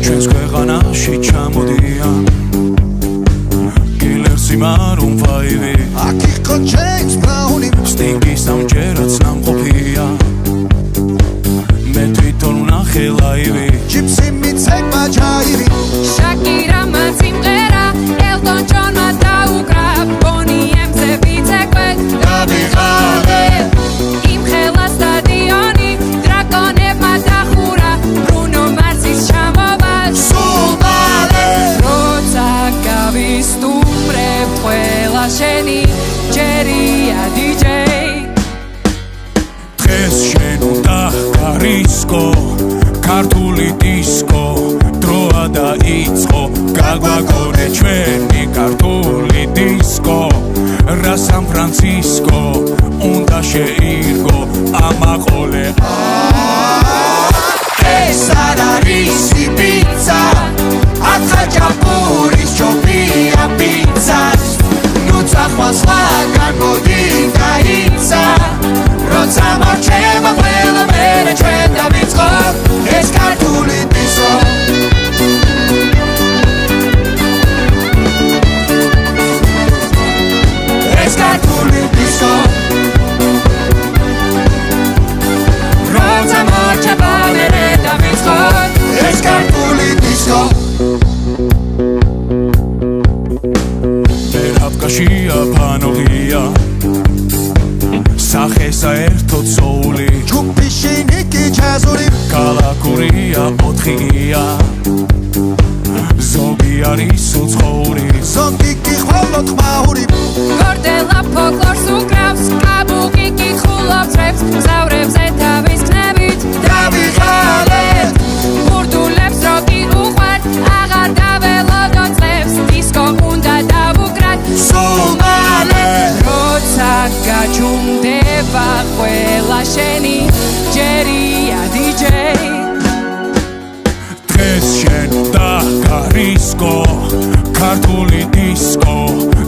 ჩვენს ქვეყანაში ჩამოდიან კილერსი მარუნ ფაივი აქ იყო ჯეიმს ბრაუნი სტინგის ამჯერადაც ნამყოფია მე თვითონ ვნახე ლაივი ჯიპსი მიცემა ჯაივი შაკირამა სიმღერა ელტონ ჯონმა დაუკრა ბონი ემზე ვიცეკვე დავიღალე იმხელა სტადიონი დრაკონებმა დახურა ბრუნო მარსის ჩამოვა სულ მალე როცა გავისტუმრებ ყველა შენი ჯერია დიჯეი დღეს შენ უნდა გარისკო ქართული დისკო დროა დაიწყო გაგვაგონე ჩვენი ქართული დისკო რა სან ფრანცისკო უნდა შეირგო ამაყოლე ეს არ არის პიცა აქ ხაჭაპურის ჩოპია პიცას ნუ წახვალ სხვაგან მოდი გაიცა როცა მარჩება ყველა მერე ჩვენ დავიწყო ეს ქართული დისკო ეს ქართული დისკო როცა მარჩება მერე დავიწყო ეს ქართული დისკო ერაფკაშია ფანოღია სახე საერთოდ სოული ჯგუფი შინიკი ჯაზური კალაკურია ოთხია ზოგი არის უცხოური ზოგი კი ხოლოდ ხმაური გორდელა ფოლკლორს უკრავს კაბუკი კი ხულობს რეპს მგზავრებზე თავის ქნებით დავიღალე ბურდულებს როკი უყვართ აღარ დაველოდო წლებს დისკო უნდა დავუკრათ სულ მალე როცა გაჩუმდება ყველა შენი ჯერია დიჯეი დღეს შენ უნდა გარისკო ქართული დისკო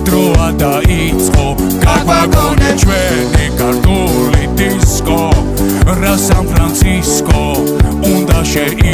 დროა დაიწყო გაგვაგონე ჩვენი ქართული დისკო რა სან ფრანცისკო უნდა შეირგო